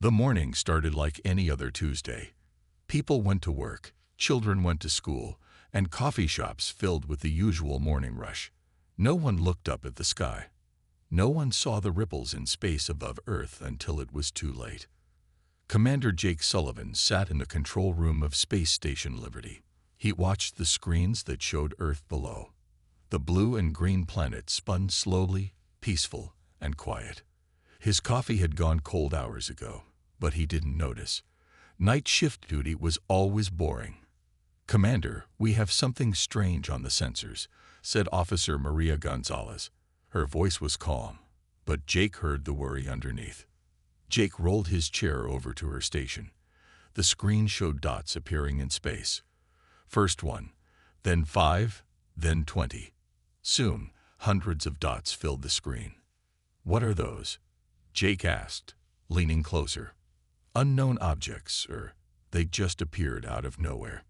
The morning started like any other Tuesday. People went to work, children went to school, and coffee shops filled with the usual morning rush. No one looked up at the sky. No one saw the ripples in space above Earth until it was too late. Commander Jake Sullivan sat in the control room of Space Station Liberty. He watched the screens that showed Earth below. The blue and green planet spun slowly, peaceful, and quiet. His coffee had gone cold hours ago, but he didn't notice. Night shift duty was always boring. "Commander, we have something strange on the sensors," said Officer Maria Gonzalez. Her voice was calm, but Jake heard the worry underneath. Jake rolled his chair over to her station. The screen showed dots appearing in space. First 1, then 5, then 20. Soon, hundreds of dots filled the screen. "What are those?" Jake asked, leaning closer. "Unknown objects, or they just appeared out of nowhere."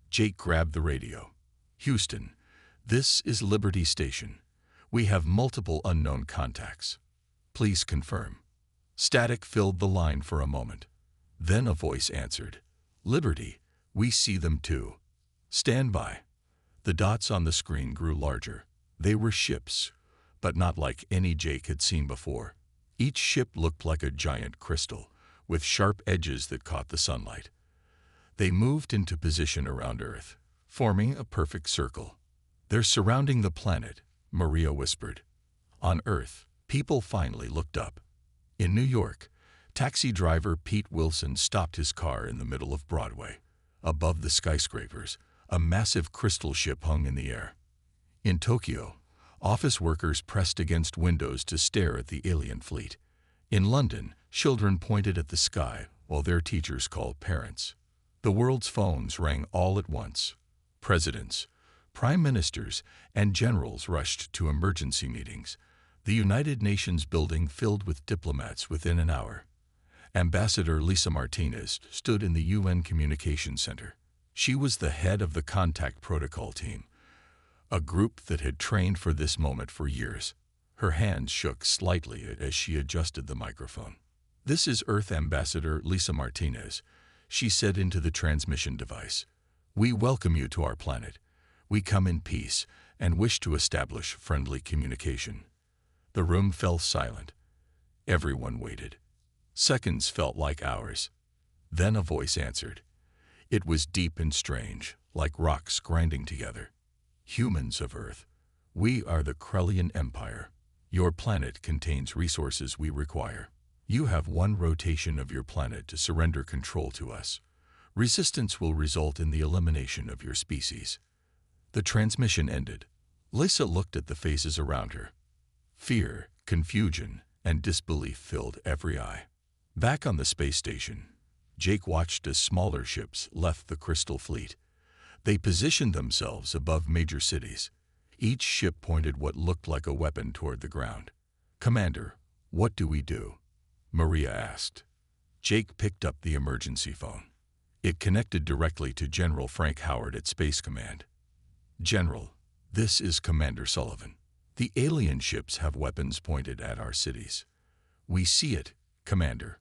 Jake grabbed the radio. "Houston, this is Liberty Station. We have multiple unknown contacts. Please confirm." Static filled the line for a moment. Then a voice answered, "Liberty, we see them too. Stand by." The dots on the screen grew larger. They were ships, but not like any Jake had seen before. Each ship looked like a giant crystal, with sharp edges that caught the sunlight. They moved into position around Earth, forming a perfect circle. "They're surrounding the planet," Maria whispered. On Earth, people finally looked up. In New York, taxi driver Pete Wilson stopped his car in the middle of Broadway. Above the skyscrapers, a massive crystal ship hung in the air. In Tokyo, office workers pressed against windows to stare at the alien fleet. In London, children pointed at the sky while their teachers called parents. The world's phones rang all at once. Presidents, prime ministers, and generals rushed to emergency meetings. The United Nations building filled with diplomats within an hour. Ambassador Lisa Martinez stood in the UN Communications Center. She was the head of the Contact Protocol Team, a group that had trained for this moment for years. Her hands shook slightly as she adjusted the microphone. "This is Earth Ambassador Lisa Martinez," she said into the transmission device. "We welcome you to our planet. We come in peace and wish to establish friendly communication." The room fell silent. Everyone waited. Seconds felt like hours. Then a voice answered. It was deep and strange, like rocks grinding together. "Humans of Earth, we are the Krellian Empire. Your planet contains resources we require. You have one rotation of your planet to surrender control to us. Resistance will result in the elimination of your species." The transmission ended. Lisa looked at the faces around her. Fear, confusion, and disbelief filled every eye. Back on the space station, Jake watched as smaller ships left the Crystal Fleet. They positioned themselves above major cities. Each ship pointed what looked like a weapon toward the ground. "Commander, what do we do?" Maria asked. Jake picked up the emergency phone. It connected directly to General Frank Howard at Space Command. "General, this is Commander Sullivan. The alien ships have weapons pointed at our cities. We see it, Commander.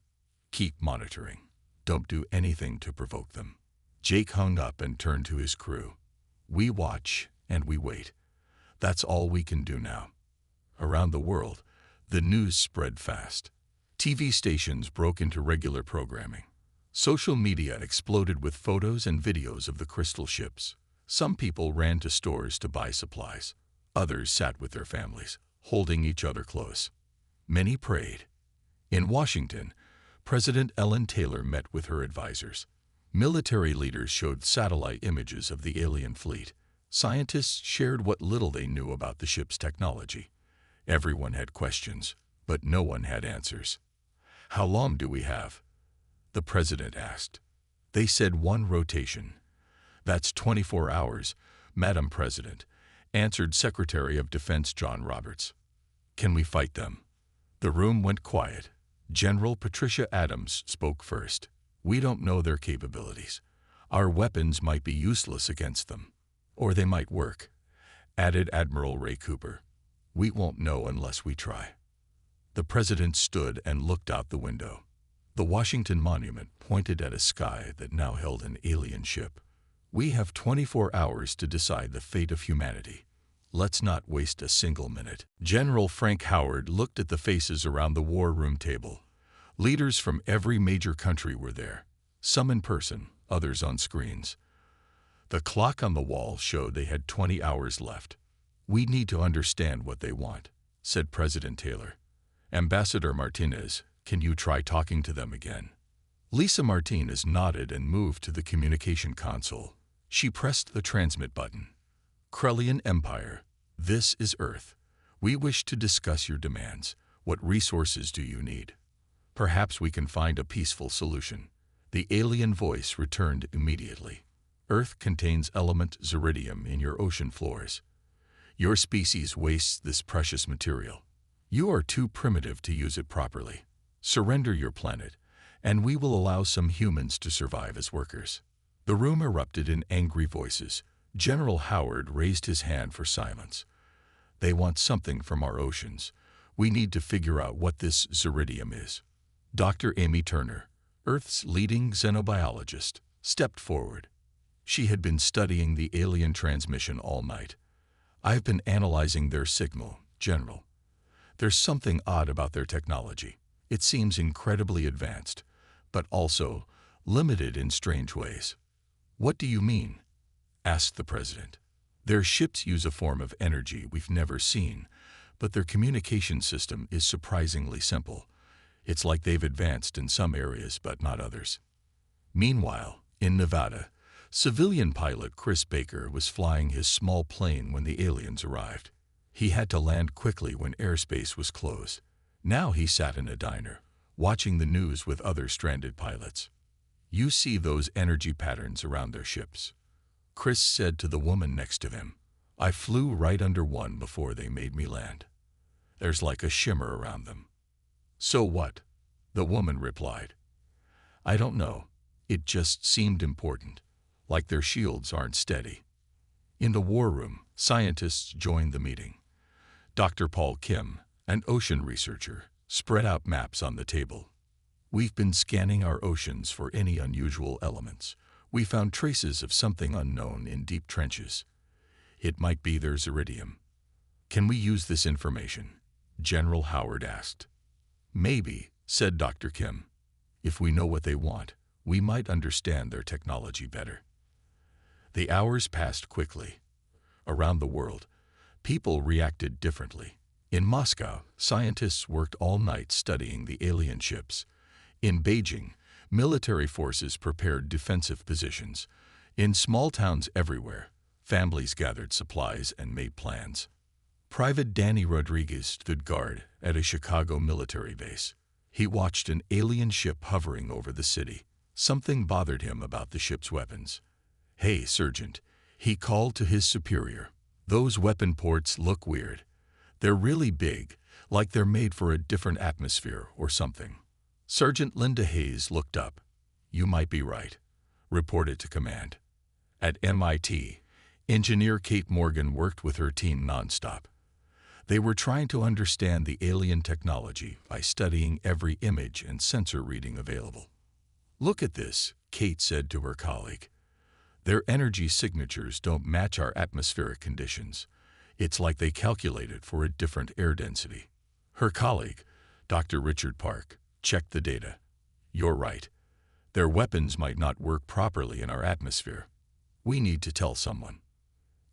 Keep monitoring. Don't do anything to provoke them." Jake hung up and turned to his crew. "We watch and we wait. That's all we can do now." Around the world, the news spread fast. TV stations broke into regular programming. Social media exploded with photos and videos of the crystal ships. Some people ran to stores to buy supplies. Others sat with their families, holding each other close. Many prayed. In Washington, President Ellen Taylor met with her advisors. Military leaders showed satellite images of the alien fleet. Scientists shared what little they knew about the ship's technology. Everyone had questions, but no one had answers. "How long do we have?" the president asked. They said 1 rotation. "That's 24 hours, Madam President," answered Secretary of Defense John Roberts. "Can we fight them?" The room went quiet. General Patricia Adams spoke first. "We don't know their capabilities. Our weapons might be useless against them. Or they might work," added Admiral Ray Cooper. "We won't know unless we try." The president stood and looked out the window. The Washington Monument pointed at a sky that now held an alien ship. We have 24 hours to decide the fate of humanity. Let's not waste a single minute. General Frank Howard looked at the faces around the war room table. Leaders from every major country were there, some in person, others on screens. The clock on the wall showed they had 20 hours left. We need to understand what they want, said President Taylor. Ambassador Martinez, can you try talking to them again? Lisa Martinez nodded and moved to the communication console. She pressed the transmit button. Krellian Empire, this is Earth. We wish to discuss your demands. What resources do you need? Perhaps we can find a peaceful solution. The alien voice returned immediately. Earth contains element ziridium in your ocean floors. Your species wastes this precious material. You are too primitive to use it properly. Surrender your planet, and we will allow some humans to survive as workers. The room erupted in angry voices. General Howard raised his hand for silence. They want something from our oceans. We need to figure out what this ziridium is. Dr. Amy Turner, Earth's leading xenobiologist, stepped forward. She had been studying the alien transmission all night. I've been analyzing their signal, General. There's something odd about their technology. It seems incredibly advanced, but also limited in strange ways. What do you mean? Asked the President. Their ships use a form of energy we've never seen, but their communication system is surprisingly simple. It's like they've advanced in some areas but not others. Meanwhile, in Nevada, civilian pilot Chris Baker was flying his small plane when the aliens arrived. He had to land quickly when airspace was closed. Now he sat in a diner, watching the news with other stranded pilots. You see those energy patterns around their ships? Chris said to the woman next to him. I flew right under one before they made me land. There's like a shimmer around them. So what? The woman replied. I don't know. It just seemed important, like their shields aren't steady. In the war room, scientists joined the meeting. Dr. Paul Kim, an ocean researcher, spread out maps on the table. We've been scanning our oceans for any unusual elements. We found traces of something unknown in deep trenches. It might be their ziridium. Can we use this information? General Howard asked. Maybe, said Dr. Kim. If we know what they want, we might understand their technology better. The hours passed quickly. Around the world, people reacted differently. In Moscow, scientists worked all night studying the alien ships. In Beijing, military forces prepared defensive positions. In small towns everywhere, families gathered supplies and made plans. Private Danny Rodriguez stood guard at a Chicago military base. He watched an alien ship hovering over the city. Something bothered him about the ship's weapons. Hey, Sergeant, he called to his superior. Those weapon ports look weird. They're really big, like they're made for a different atmosphere or something. Sergeant Linda Hayes looked up. You might be right, reported to command. At MIT, engineer Kate Morgan worked with her team nonstop. They were trying to understand the alien technology by studying every image and sensor reading available. Look at this, Kate said to her colleague. Their energy signatures don't match our atmospheric conditions. It's like they calculated for a different air density. Her colleague, Dr. Richard Park, checked the data. You're right. Their weapons might not work properly in our atmosphere. We need to tell someone.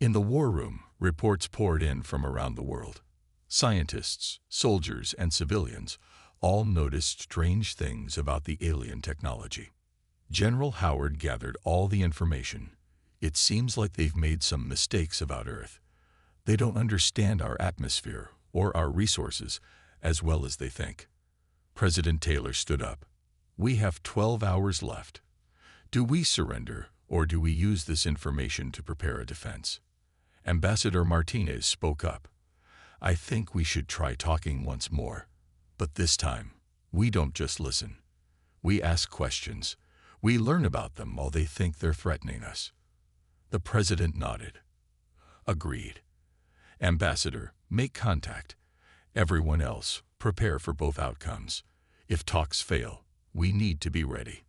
In the war room, reports poured in from around the world. Scientists, soldiers, and civilians all noticed strange things about the alien technology. General Howard gathered all the information. It seems like they've made some mistakes about Earth. They don't understand our atmosphere or our resources as well as they think. President Taylor stood up. We have 12 hours left. Do we surrender, or do we use this information to prepare a defense? Ambassador Martinez spoke up. I think we should try talking once more. But this time, we don't just listen. We ask questions. We learn about them while they think they're threatening us. The President nodded. Agreed. Ambassador, make contact. Everyone else, prepare for both outcomes. If talks fail, We need to be ready.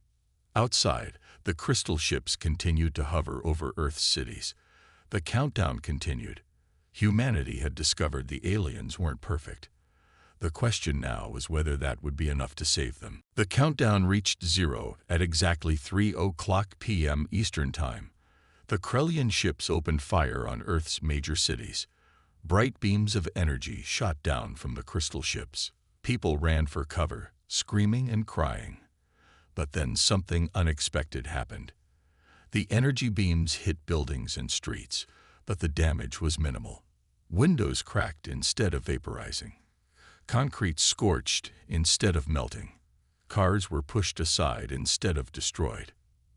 Outside, the crystal ships continued to hover over Earth's cities. The countdown continued. Humanity had discovered the aliens weren't perfect. The question now was whether that would be enough to save them. The countdown reached zero at exactly 3:00 p.m. Eastern Time. The Krellian ships opened fire on Earth's major cities. Bright beams of energy shot down from the crystal ships. People ran for cover, screaming and crying. But then something unexpected happened. The energy beams hit buildings and streets, but the damage was minimal. Windows cracked instead of vaporizing. Concrete scorched instead of melting. Cars were pushed aside instead of destroyed.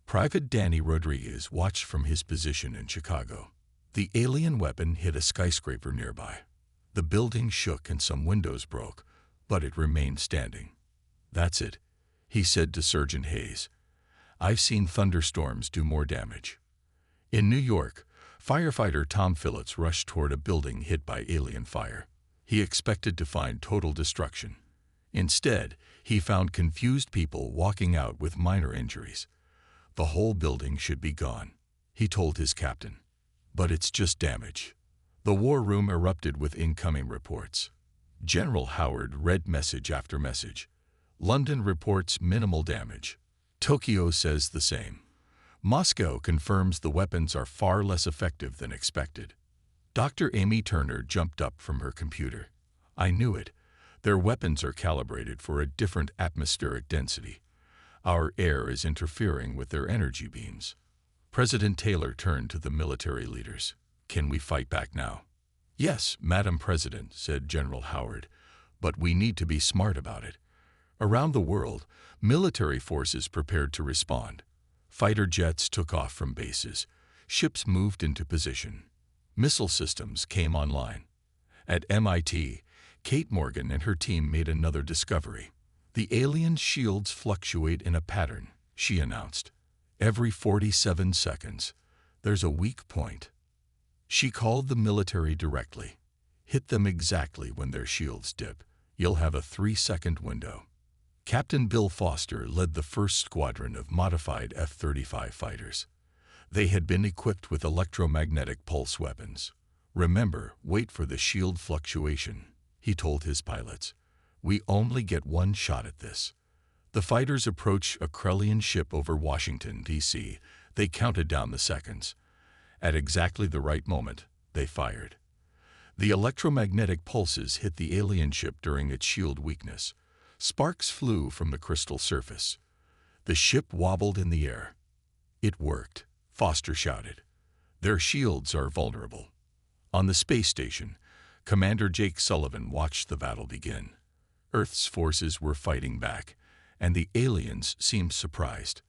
Private Danny Rodriguez watched from his position in Chicago. The alien weapon hit a skyscraper nearby. The building shook and some windows broke, but it remained standing. "That's it," he said to Sergeant Hayes. "I've seen thunderstorms do more damage." In New York, firefighter Tom Phillips rushed toward a building hit by alien fire. He expected to find total destruction. Instead, he found confused people walking out with minor injuries. "The whole building should be gone," he told his captain. "But it's just damage." The war room erupted with incoming reports. General Howard read message after message. London reports minimal damage. Tokyo says the same. Moscow confirms the weapons are far less effective than expected. Dr. Amy Turner jumped up from her computer. "I knew it. Their weapons are calibrated for a different atmospheric density. Our air is interfering with their energy beams." President Taylor turned to the military leaders. "Can we fight back now?" "Yes, Madam President," said General Howard, "but we need to be smart about it." Around the world, military forces prepared to respond. Fighter jets took off from bases. Ships moved into position. Missile systems came online. At MIT, Kate Morgan and her team made another discovery. "The alien shields fluctuate in a pattern," she announced. "Every 47 seconds, there's a weak point." She called the military directly. "Hit them exactly when their shields dip. You'll have a 3-second window." Captain Bill Foster led the first squadron of modified F-35 fighters. They had been equipped with electromagnetic pulse weapons. "Remember, wait for the shield fluctuation," he told his pilots. "We only get one shot at this." The fighters approached a Krellian ship over Washington, D.C. They counted down the seconds. At exactly the right moment, they fired. The electromagnetic pulses hit the alien ship during its shield weakness. Sparks flew from the crystal surface. The ship wobbled in the air. "It worked," Foster shouted. "Their shields are vulnerable." On the space station, Commander Jake Sullivan watched the battle begin. Earth's forces were fighting back, and the aliens seemed surprised.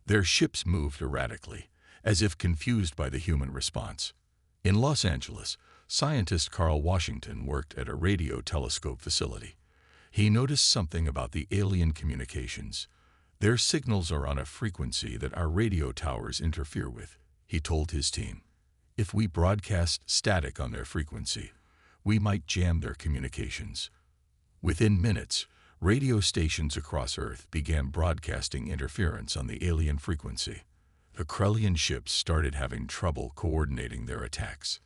Their ships moved erratically, as if confused by the human response. In Los Angeles, scientist Carl Washington worked at a radio telescope facility. He noticed something about the alien communications. "Their signals are on a frequency that our radio towers interfere with," he told his team. "If we broadcast static on their frequency, we might jam their communications." Within minutes, radio stations across Earth began broadcasting interference on the alien frequency. The Krellian ships started having trouble coordinating their attacks.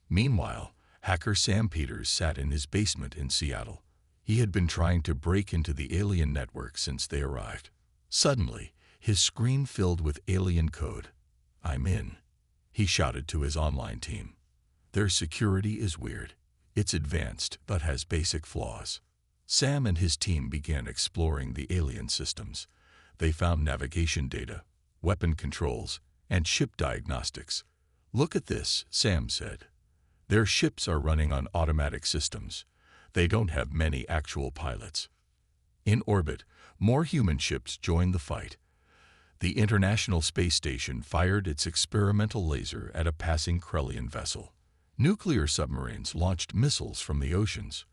Meanwhile, hacker Sam Peters sat in his basement in Seattle. He had been trying to break into the alien network since they arrived. Suddenly, his screen filled with alien code. "I'm in," he shouted to his online team. "Their security is weird. It's advanced, but has basic flaws." Sam and his team began exploring the alien systems. They found navigation data, weapon controls, and ship diagnostics. "Look at this," Sam said. "Their ships are running on automatic systems. They don't have many actual pilots." In orbit, more human ships joined the fight. The International Space Station fired its experimental laser at a passing Krellian vessel. Nuclear submarines launched missiles from the oceans.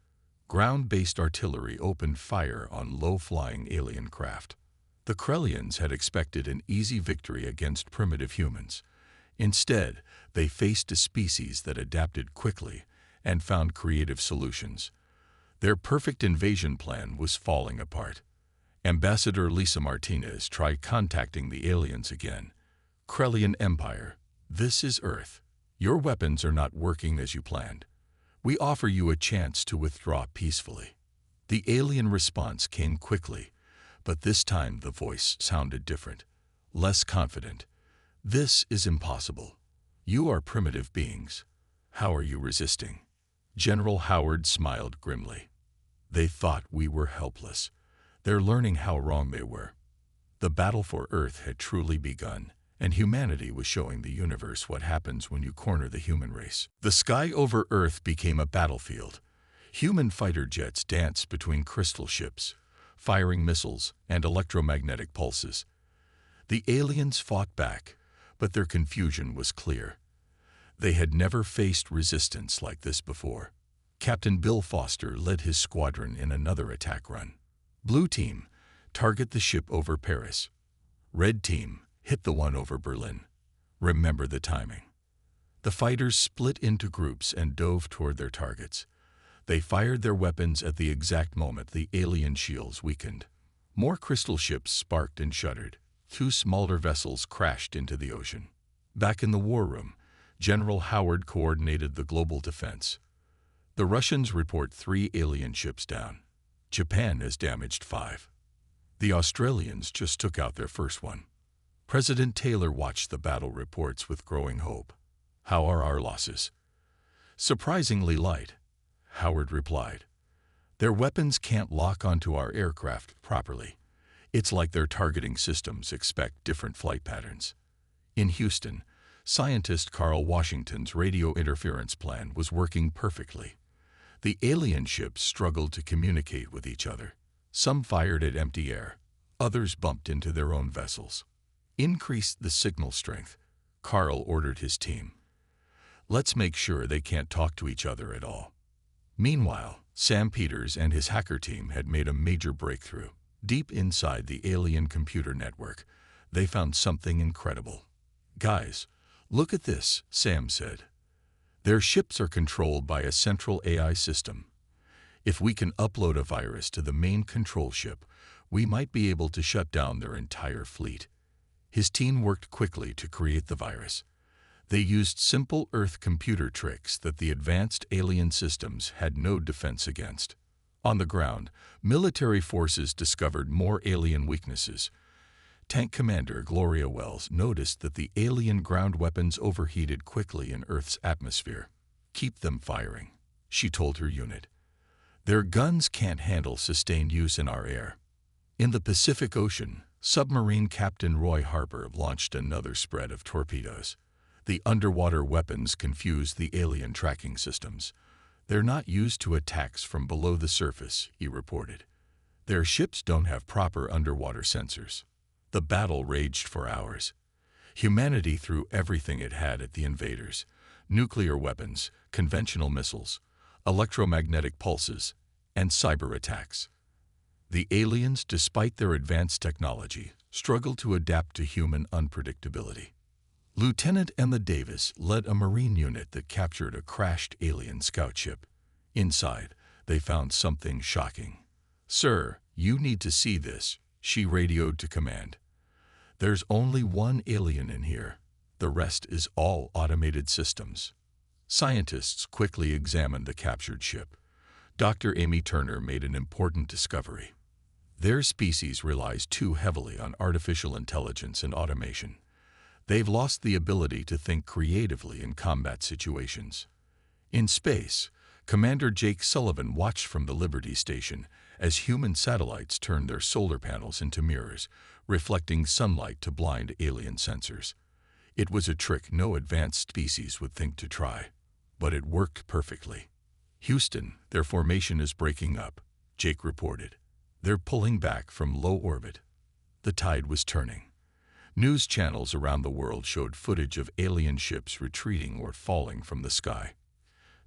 Ground-based artillery opened fire on low-flying alien craft. The Krellians had expected an easy victory against primitive humans. Instead, they faced a species that adapted quickly and found creative solutions. Their perfect invasion plan was falling apart. Ambassador Lisa Martinez tried contacting the aliens again. Krellian Empire, this is Earth. Your weapons are not working as you planned. We offer you a chance to withdraw peacefully. The alien response came quickly, but this time the voice sounded different, less confident. This is impossible. You are primitive beings. How are you resisting? General Howard smiled grimly. They thought we were helpless. They're learning how wrong they were. The battle for Earth had truly begun, and humanity was showing the universe what happens when you corner the human race. The sky over Earth became a battlefield. Human fighter jets danced between crystal ships, firing missiles and electromagnetic pulses. The aliens fought back, but their confusion was clear. They had never faced resistance like this before. Captain Bill Foster led his squadron in another attack run. Blue team, target the ship over Paris. Red team, hit the one over Berlin. Remember the timing. The fighters split into groups and dove toward their targets. They fired their weapons at the exact moment the alien shields weakened. More crystal ships sparked and shuddered. 2 smaller vessels crashed into the ocean. Back in the war room, General Howard coordinated the global defense. The Russians report 3 alien ships down. Japan has damaged 5. The Australians just took out their first one. President Taylor watched the battle reports with growing hope. How are our losses? Surprisingly light, Howard replied. Their weapons can't lock onto our aircraft properly. It's like their targeting systems expect different flight patterns. In Houston, scientist Carl Washington's radio interference plan was working perfectly. The alien ships struggled to communicate with each other. Some fired at empty air. Others bumped into their own vessels. Increase the signal strength, Carl ordered his team. Let's make sure they can't talk to each other at all. Meanwhile, Sam Peters and his hacker team had made a major breakthrough. Deep inside the alien computer network, they found something incredible. Guys, look at this, Sam said. Their ships are controlled by a central AI system. If we can upload a virus to the main control ship, we might be able to shut down their entire fleet. His team worked quickly to create the virus. They used simple Earth computer tricks that the advanced alien systems had no defense against. On the ground, military forces discovered more alien weaknesses. Tank Commander Gloria Wells noticed that the alien ground weapons overheated quickly in Earth's atmosphere. Keep them firing, she told her unit. Their guns can't handle sustained use in our air. In the Pacific Ocean, submarine Captain Roy Harper launched another spread of torpedoes. The underwater weapons confused the alien tracking systems. They're not used to attacks from below the surface, he reported. Their ships don't have proper underwater sensors. The battle raged for hours. Humanity threw everything it had at the invaders: nuclear weapons, conventional missiles, electromagnetic pulses, and cyber attacks. The aliens, despite their advanced technology, struggled to adapt to human unpredictability. Lieutenant Emma Davis led a Marine unit that captured a crashed alien scout ship. Inside, they found something shocking. "Sir, you need to see this," she radioed to command. "There's only one alien in here. The rest is all automated systems." Scientists quickly examined the captured ship. Dr. Amy Turner made an important discovery. Their species relies too heavily on artificial intelligence and automation. They've lost the ability to think creatively in combat situations. In space, Commander Jake Sullivan watched from the Liberty Station as human satellites turned their solar panels into mirrors, reflecting sunlight to blind alien sensors. It was a trick no advanced species would think to try, but it worked perfectly. "Houston, their formation is breaking up," Jake reported. "They're pulling back from low orbit." The tide was turning. News channels around the world showed footage of alien ships retreating or falling from the sky.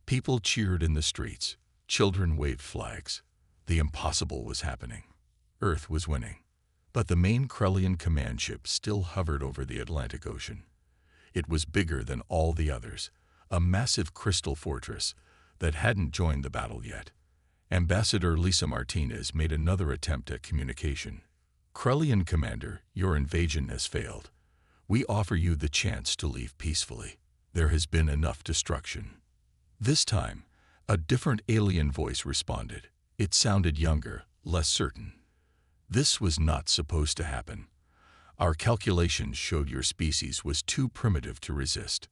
People cheered in the streets. Children waved flags. The impossible was happening. Earth was winning. But the main Krellian command ship still hovered over the Atlantic Ocean. It was bigger than all the others, a massive crystal fortress that hadn't joined the battle yet. Ambassador Lisa Martinez made another attempt at communication. Krellian Commander, your invasion has failed. We offer you the chance to leave peacefully. There has been enough destruction. This time, a different alien voice responded. It sounded younger, less certain. This was not supposed to happen. Our calculations showed your species was too primitive to resist.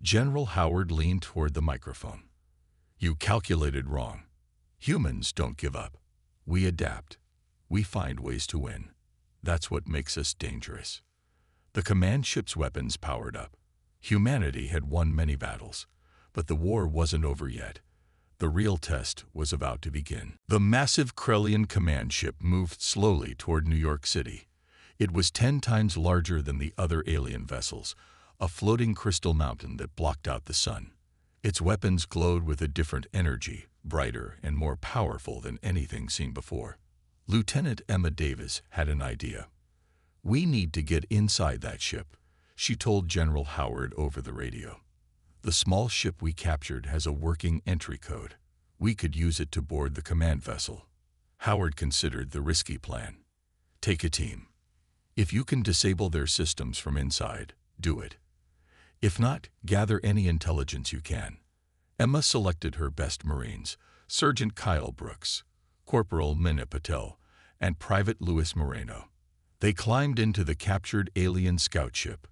General Howard leaned toward the microphone. You calculated wrong. Humans don't give up. We adapt. We find ways to win. That's what makes us dangerous. The command ship's weapons powered up. Humanity had won many battles, but the war wasn't over yet. The real test was about to begin. The massive Krellian command ship moved slowly toward New York City. It was 10 times larger than the other alien vessels, a floating crystal mountain that blocked out the sun. Its weapons glowed with a different energy, brighter and more powerful than anything seen before. Lieutenant Emma Davis had an idea. We need to get inside that ship, she told General Howard over the radio. The small ship we captured has a working entry code. We could use it to board the command vessel. Howard considered the risky plan. Take a team. If you can disable their systems from inside, do it. If not, gather any intelligence you can. Emma selected her best Marines, Sergeant Kyle Brooks, Corporal Minna Patel, and Private Louis Moreno. They climbed into the captured alien scout ship.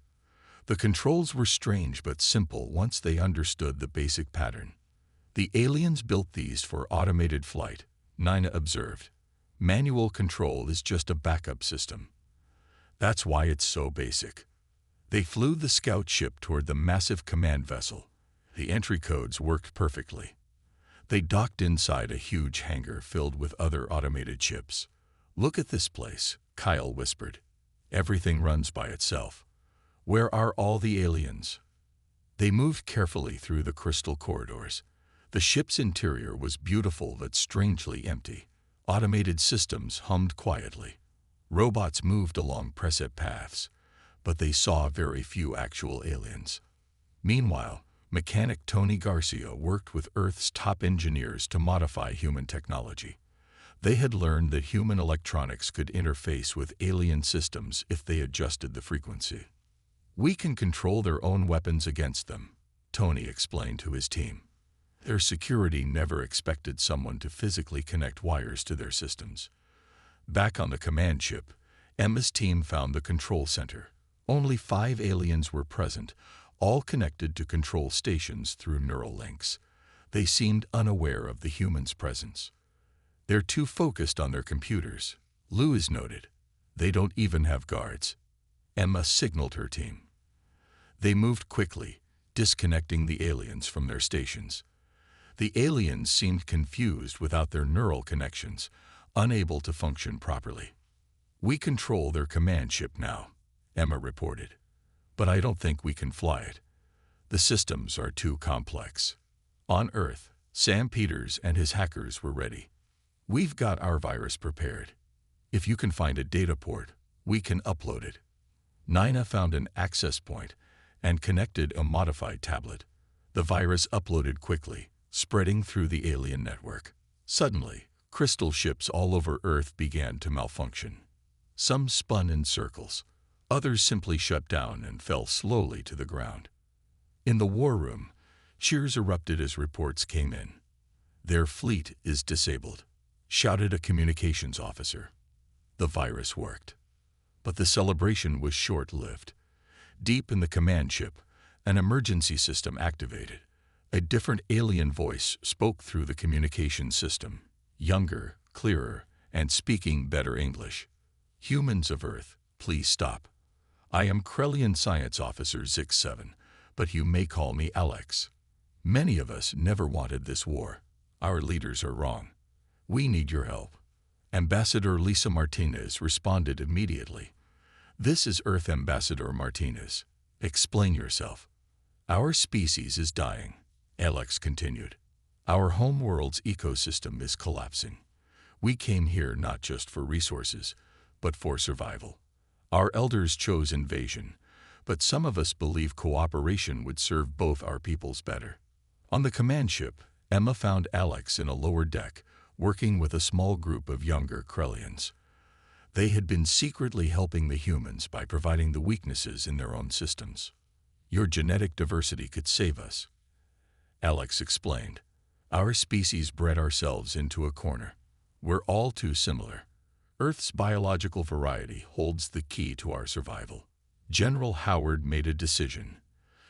The controls were strange but simple once they understood the basic pattern. The aliens built these for automated flight, Nina observed. Manual control is just a backup system. That's why it's so basic. They flew the scout ship toward the massive command vessel. The entry codes worked perfectly. They docked inside a huge hangar filled with other automated ships. Look at this place, Kyle whispered. Everything runs by itself. Where are all the aliens? They moved carefully through the crystal corridors. The ship's interior was beautiful but strangely empty. Automated systems hummed quietly. Robots moved along preset paths, but they saw very few actual aliens. Meanwhile, mechanic Tony Garcia worked with Earth's top engineers to modify human technology. They had learned that human electronics could interface with alien systems if they adjusted the frequency. We can control their own weapons against them, Tony explained to his team. Their security never expected someone to physically connect wires to their systems. Back on the command ship, Emma's team found the control center. Only 5 aliens were present, all connected to control stations through neural links. They seemed unaware of the humans' presence. They're too focused on their computers, Lewis noted. They don't even have guards. Emma signaled her team. They moved quickly, disconnecting the aliens from their stations. The aliens seemed confused without their neural connections, unable to function properly. We control their command ship now, Emma reported. But I don't think we can fly it. The systems are too complex. On Earth, Sam Peters and his hackers were ready. We've got our virus prepared. If you can find a data port, we can upload it. Nina found an access point and connected a modified tablet. The virus uploaded quickly, spreading through the alien network. Suddenly, crystal ships all over Earth began to malfunction. Some spun in circles. Others simply shut down and fell slowly to the ground. In the war room, cheers erupted as reports came in. Their fleet is disabled, shouted a communications officer. The virus worked. But the celebration was short-lived. Deep in the command ship, an emergency system activated. A different alien voice spoke through the communication system, younger, clearer, and speaking better English. Humans of Earth, please stop. I am Krellian Science Officer Zix-7, but you may call me Alex. Many of us never wanted this war. Our leaders are wrong. We need your help. Ambassador Lisa Martinez responded immediately. This is Earth Ambassador Martinez. Explain yourself. Our species is dying, Alex continued. Our homeworld's ecosystem is collapsing. We came here not just for resources, but for survival. Our elders chose invasion, but some of us believe cooperation would serve both our peoples better. On the command ship, Emma found Alex in a lower deck, working with a small group of younger Krellians. They had been secretly helping the humans by providing the weaknesses in their own systems. Your genetic diversity could save us, Alex explained. Our species bred ourselves into a corner. We're all too similar. Earth's biological variety holds the key to our survival. General Howard made a decision.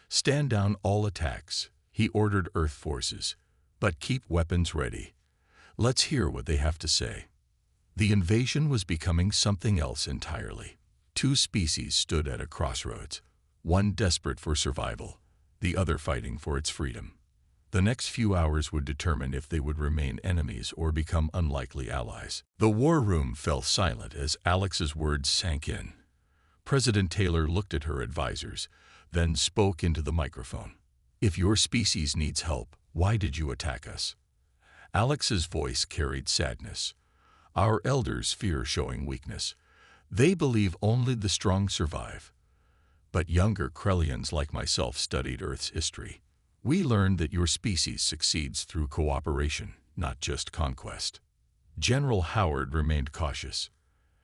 Stand down all attacks, he ordered Earth forces, but keep weapons ready. Let's hear what they have to say. The invasion was becoming something else entirely. Two species stood at a crossroads, one desperate for survival, the other fighting for its freedom. The next few hours would determine if they would remain enemies or become unlikely allies. The war room fell silent as Alex's words sank in. President Taylor looked at her advisors, then spoke into the microphone. If your species needs help, why did you attack us? Alex's voice carried sadness. Our elders fear showing weakness. They believe only the strong survive. But younger Krellians like myself studied Earth's history. We learned that your species succeeds through cooperation, not just conquest. General Howard remained cautious.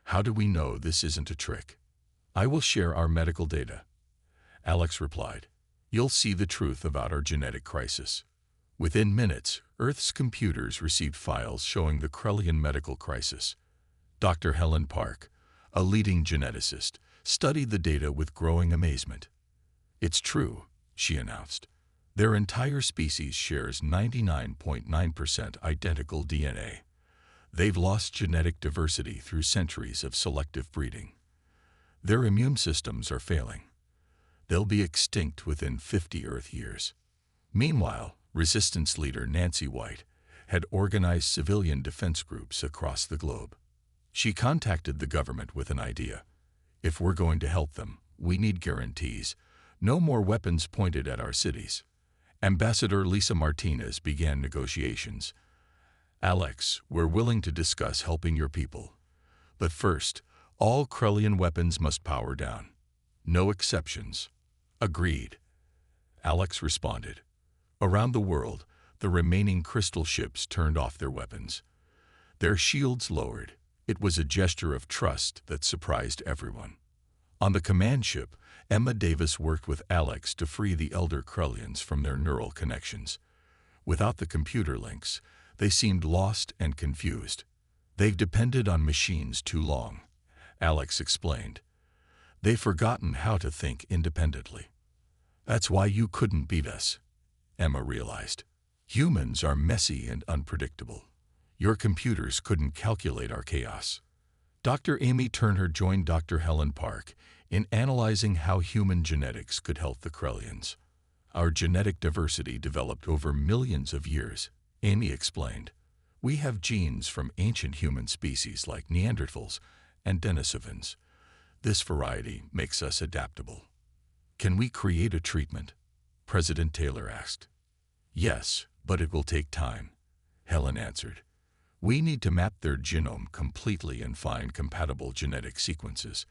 How do we know this isn't a trick? I will share our medical data, Alex replied. You'll see the truth about our genetic crisis. Within minutes, Earth's computers received files showing the Krellian medical crisis. Dr. Helen Park, a leading geneticist, studied the data with growing amazement. It's true, she announced. Their entire species shares 99.9% identical DNA. They've lost genetic diversity through centuries of selective breeding. Their immune systems are failing. They'll be extinct within 50 Earth years. Meanwhile, resistance leader Nancy White had organized civilian defense groups across the globe. She contacted the government with an idea. If we're going to help them, we need guarantees. No more weapons pointed at our cities. Ambassador Lisa Martinez began negotiations. Alex, we're willing to discuss helping your people. But first, all Krellian weapons must power down. No exceptions. Agreed. Alex responded. Around the world, the remaining crystal ships turned off their weapons. Their shields lowered. It was a gesture of trust that surprised everyone. On the command ship, Emma Davis worked with Alex to free the elder Krellians from their neural connections. Without the computer links, they seemed lost and confused. They've depended on machines too long, Alex explained. They've forgotten how to think independently. That's why you couldn't beat us, Emma realized. Humans are messy and unpredictable. Your computers couldn't calculate our chaos. Dr. Amy Turner joined Dr. Helen Park in analyzing how human genetics could help the Krellians. Our genetic diversity developed over millions of years, Amy explained. We have genes from ancient human species like Neanderthals and Denisovans. This variety makes us adaptable. Can we create a treatment? President Taylor asked. Yes, but it will take time, Helen answered. We need to map their genome completely and find compatible genetic sequences.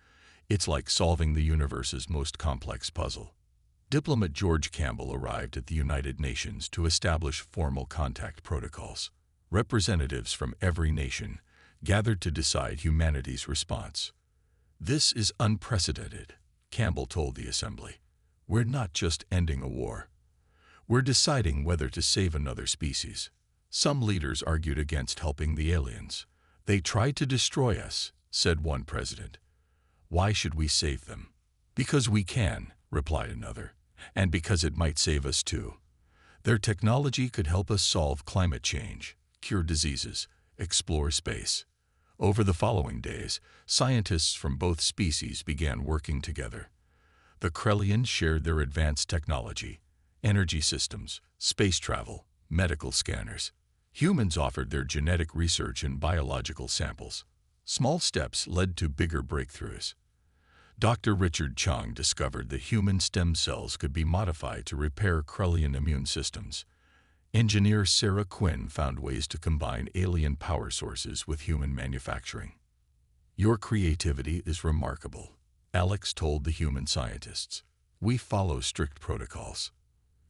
It's like solving the universe's most complex puzzle. Diplomat George Campbell arrived at the United Nations to establish formal contact protocols. Representatives from every nation gathered to decide humanity's response. This is unprecedented, Campbell told the assembly. We're not just ending a war. We're deciding whether to save another species. Some leaders argued against helping the aliens. They tried to destroy us, said one president. Why should we save them? Because we can, replied another, and because it might save us too. Their technology could help us solve climate change, cure diseases, explore space. Over the following days, scientists from both species began working together. The Krellians shared their advanced technology, energy systems, space travel, medical scanners. Humans offered their genetic research and biological samples. Small steps led to bigger breakthroughs. Dr. Richard Chung discovered that human stem cells could be modified to repair Krellian immune systems. Engineer Sarah Quinn found ways to combine alien power sources with human manufacturing. Your creativity is remarkable, Alex told the human scientists. We follow strict protocols.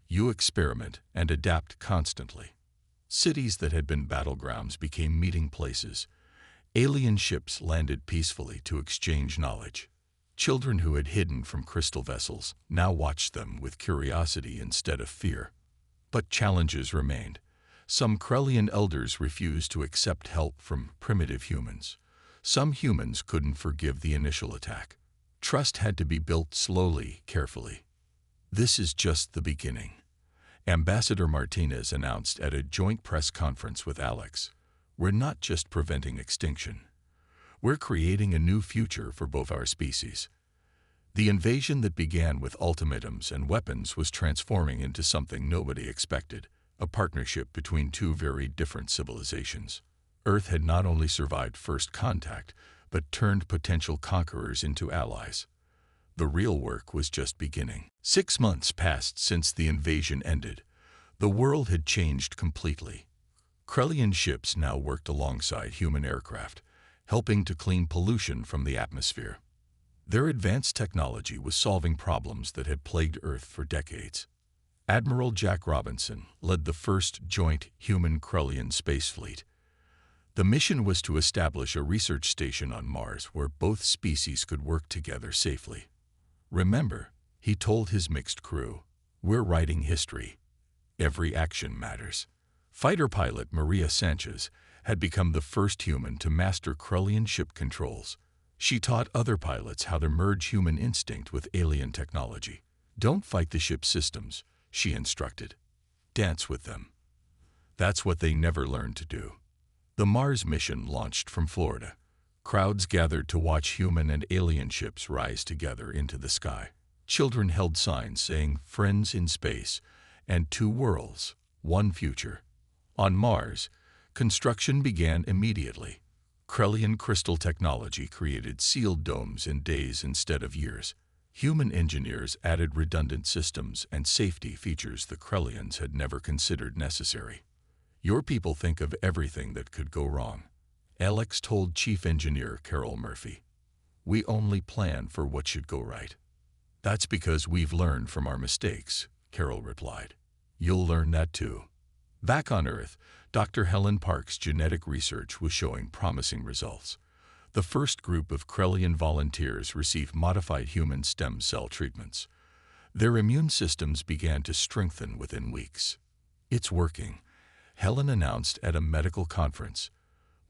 You experiment and adapt constantly. Cities that had been battlegrounds became meeting places. Alien ships landed peacefully to exchange knowledge. Children who had hidden from crystal vessels now watched them with curiosity instead of fear. But challenges remained. Some Krellian elders refused to accept help from primitive humans. Some humans couldn't forgive the initial attack. Trust had to be built slowly, carefully. This is just the beginning. Ambassador Martinez announced at a joint press conference with Alex, "We're not just preventing extinction. We're creating a new future for both our species." The invasion that began with ultimatums and weapons was transforming into something nobody expected, a partnership between two very different civilizations. Earth had not only survived first contact, but turned potential conquerors into allies. The real work was just beginning. 6 months passed since the invasion ended. The world had changed completely. Krellian ships now worked alongside human aircraft, helping to clean pollution from the atmosphere. Their advanced technology was solving problems that had plagued Earth for decades. Admiral Jack Robinson led the first joint human-Krellian space fleet. The mission was to establish a research station on Mars where both species could work together safely. "Remember," he told his mixed crew, "we're writing history. Every action matters." Fighter pilot Maria Sanchez had become the first human to master Krellian ship controls. She taught other pilots how to merge human instinct with alien technology. "Don't fight the ship's systems," she instructed. "Dance with them." That's what they never learned to do. The Mars mission launched from Florida. Crowds gathered to watch human and alien ships rise together into the sky. Children held signs saying, "Friends in space," and "Two worlds, one future." On Mars, construction began immediately. Krellian crystal technology created sealed domes in days instead of years. Human engineers added redundant systems and safety features the Krellians had never considered necessary. "Your people think of everything that could go wrong," Alex told Chief Engineer Carol Murphy. "We only plan for what should go right." "That's because we've learned from our mistakes," Carol replied. "You'll learn that too." Back on Earth, Dr. Helen Park's genetic research was showing promising results. The first group of Krellian volunteers received modified human stem cell treatments. Their immune systems began to strengthen within weeks. "It's working," Helen announced at a medical conference.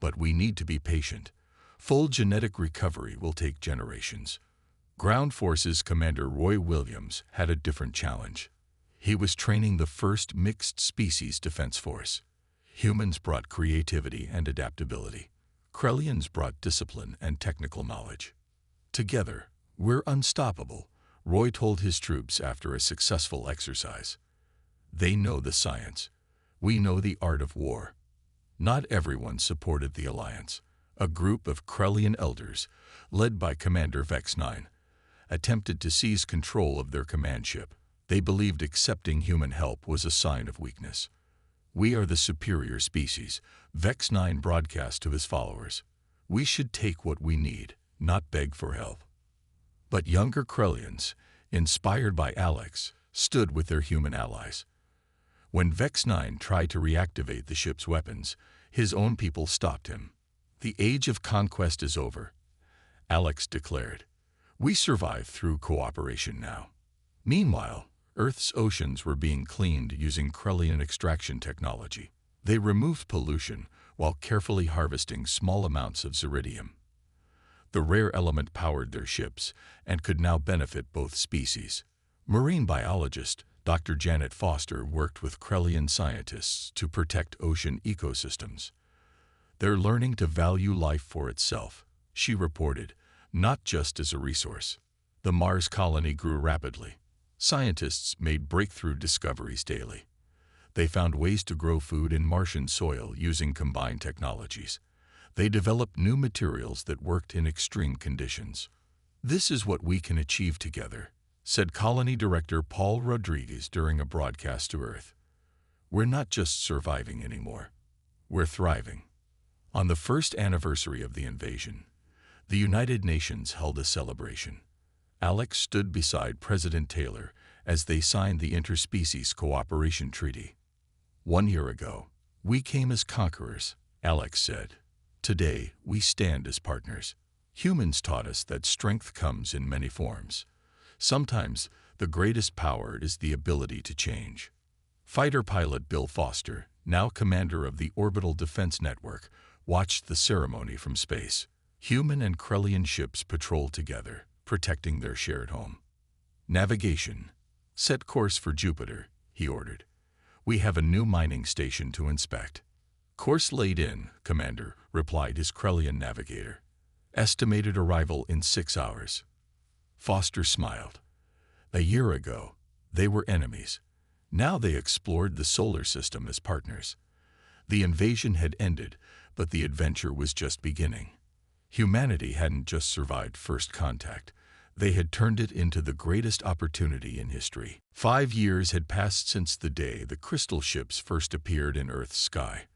"But we need to be patient. Full genetic recovery will take generations." Ground Forces Commander Roy Williams had a different challenge. He was training the first mixed-species defense force. Humans brought creativity and adaptability. Krellians brought discipline and technical knowledge. "Together, we're unstoppable," Roy told his troops after a successful exercise. "They know the science. We know the art of war." Not everyone supported the alliance. A group of Krellian elders, led by Commander Vex 9, attempted to seize control of their command ship. They believed accepting human help was a sign of weakness. "We are the superior species," Vex 9 broadcast to his followers. "We should take what we need, not beg for help." But younger Krellians, inspired by Alex, stood with their human allies. When Vex 9 tried to reactivate the ship's weapons, his own people stopped him. "The age of conquest is over," Alex declared. "We survive through cooperation now." Meanwhile, Earth's oceans were being cleaned using Krellian extraction technology. They removed pollution while carefully harvesting small amounts of xeridium. The rare element powered their ships and could now benefit both species. Marine biologist Dr. Janet Foster worked with Krellian scientists to protect ocean ecosystems. "They're learning to value life for itself," she reported, "not just as a resource." The Mars colony grew rapidly. Scientists made breakthrough discoveries daily. They found ways to grow food in Martian soil using combined technologies. They developed new materials that worked in extreme conditions. "This is what we can achieve together," said Colony Director Paul Rodriguez during a broadcast to Earth. "We're not just surviving anymore. We're thriving." On the first anniversary of the invasion, the United Nations held a celebration. Alex stood beside President Taylor as they signed the Interspecies Cooperation Treaty. 1 year ago, "We came as conquerors," Alex said. "Today, we stand as partners." Humans taught us that strength comes in many forms. Sometimes, the greatest power is the ability to change. Fighter pilot Bill Foster, now commander of the Orbital Defense Network, watched the ceremony from space. Human and Krellian ships patrolled together, protecting their shared home. "Navigation. Set course for Jupiter," he ordered. "We have a new mining station to inspect." "Course laid in, Commander," replied his Krellian navigator. "Estimated arrival in 6 hours." Foster smiled. A year ago, they were enemies. Now they explored the solar system as partners. The invasion had ended, but the adventure was just beginning. Humanity hadn't just survived first contact. They had turned it into the greatest opportunity in history. 5 years had passed since the day the crystal ships first appeared in Earth's sky.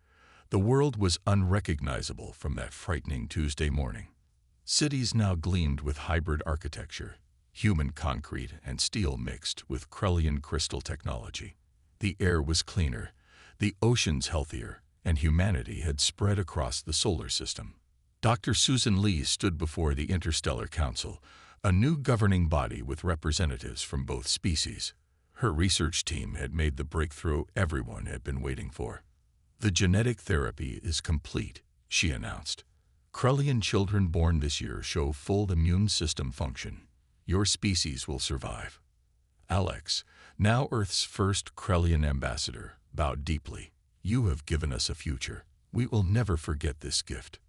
The world was unrecognizable from that frightening Tuesday morning. Cities now gleamed with hybrid architecture, human concrete and steel mixed with Krellian crystal technology. The air was cleaner, the oceans healthier, and humanity had spread across the solar system. Dr. Susan Lee stood before the Interstellar Council, a new governing body with representatives from both species. Her research team had made the breakthrough everyone had been waiting for. "The genetic therapy is complete," she announced. "Krellian children born this year show full immune system function. Your species will survive." Alex, now Earth's first Krellian ambassador, bowed deeply. "You have given us a future. We will never forget this gift."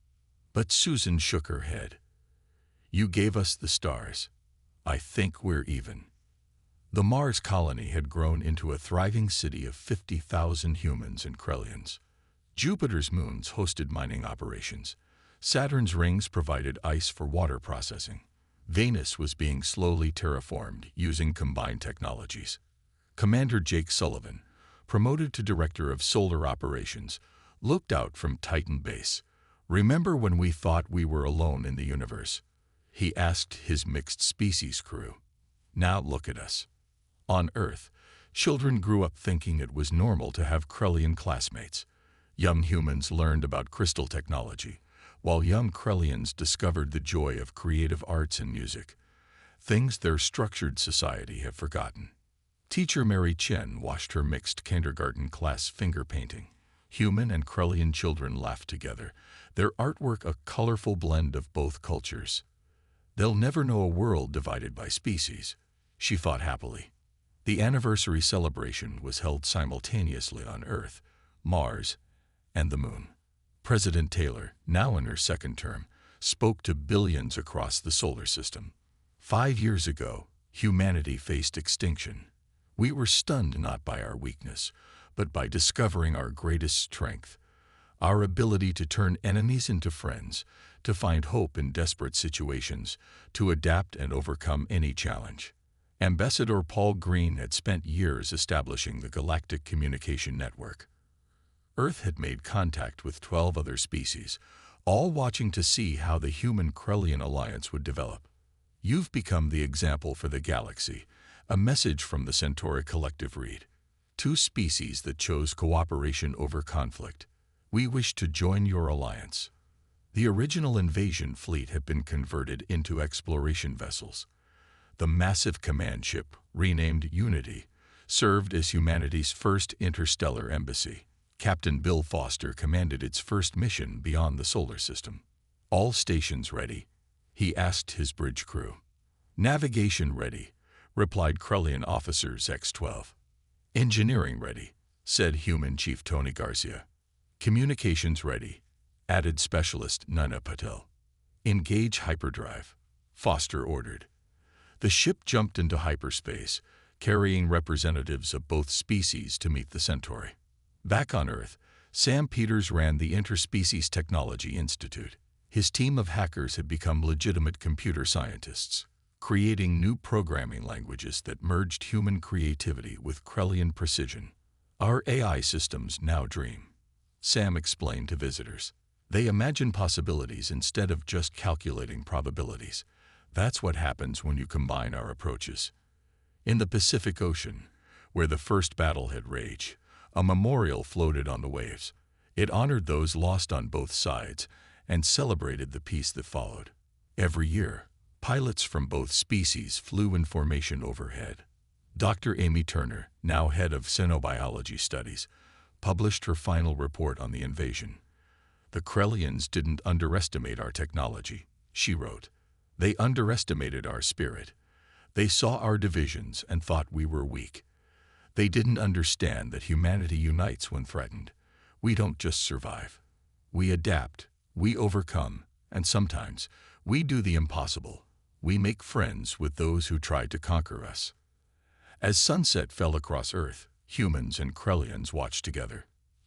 But Susan shook her head. "You gave us the stars. I think we're even." The Mars colony had grown into a thriving city of 50,000 humans and Krellians. Jupiter's moons hosted mining operations. Saturn's rings provided ice for water processing. Venus was being slowly terraformed using combined technologies. Commander Jake Sullivan, promoted to Director of Solar Operations, looked out from Titan Base. "Remember when we thought we were alone in the universe?" he asked his mixed-species crew. "Now look at us." On Earth, children grew up thinking it was normal to have Krellian classmates. Young humans learned about crystal technology, while young Krellians discovered the joy of creative arts and music, things their structured society have forgotten. Teacher Mary Chen watched her mixed kindergarten class finger painting. Human and Krellian children laughed together, their artwork a colorful blend of both cultures. "They'll never know a world divided by species," she thought happily. The anniversary celebration was held simultaneously on Earth, Mars, and the Moon. President Taylor, now in her second term, spoke to billions across the solar system. 5 years ago, humanity faced extinction. We were stunned not by our weakness, but by discovering our greatest strength, our ability to turn enemies into friends, to find hope in desperate situations, to adapt and overcome any challenge. Ambassador Paul Green had spent years establishing the Galactic Communication Network. Earth had made contact with 12 other species, all watching to see how the human-Krellian alliance would develop. "You've become the example for the galaxy," a message from the Centauri collective read. "Two species that chose cooperation over conflict. We wish to join your alliance." The original invasion fleet had been converted into exploration vessels. The massive command ship, renamed Unity, served as humanity's first interstellar embassy. Captain Bill Foster commanded its first mission beyond the solar system. "All stations ready?" he asked his bridge crew. "Navigation ready," replied Krellian officers X-12. "Engineering ready," said Human Chief Tony Garcia. "Communications ready," added Specialist Nana Patel. "Engage hyperdrive," Foster ordered. The ship jumped into hyperspace, carrying representatives of both species to meet the Centauri. Back on Earth, Sam Peters ran the Interspecies Technology Institute. His team of hackers had become legitimate computer scientists, creating new programming languages that merged human creativity with Krellian precision. "Our AI systems now dream," Sam explained to visitors. "They imagine possibilities instead of just calculating probabilities. That's what happens when you combine our approaches." In the Pacific Ocean, where the first battle had raged, a memorial floated on the waves. It honored those lost on both sides and celebrated the peace that followed. Every year, pilots from both species flew in formation overhead. Dr. Amy Turner, now head of Xenobiology Studies, published her final report on the invasion. "The Krellians didn't underestimate our technology," she wrote. "They underestimated our spirit. They saw our divisions and thought we were weak. They didn't understand that humanity unites when threatened. We don't just survive. We adapt, we overcome, and sometimes we do the impossible. We make friends with those who tried to conquer us." As sunset fell across Earth, humans and Krellians watched together.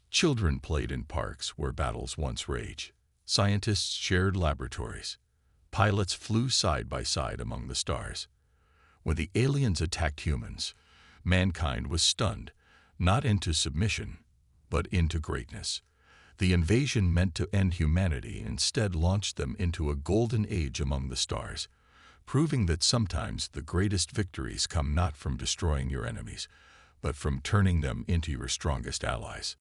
Children played in parks where battles once raged. Scientists shared laboratories. Pilots flew side by side among the stars. When the aliens attacked humans, mankind was stunned, not into submission, but into greatness. The invasion meant to end humanity instead launched them into a golden age among the stars, proving that sometimes the greatest victories come not from destroying your enemies, but from turning them into your strongest allies.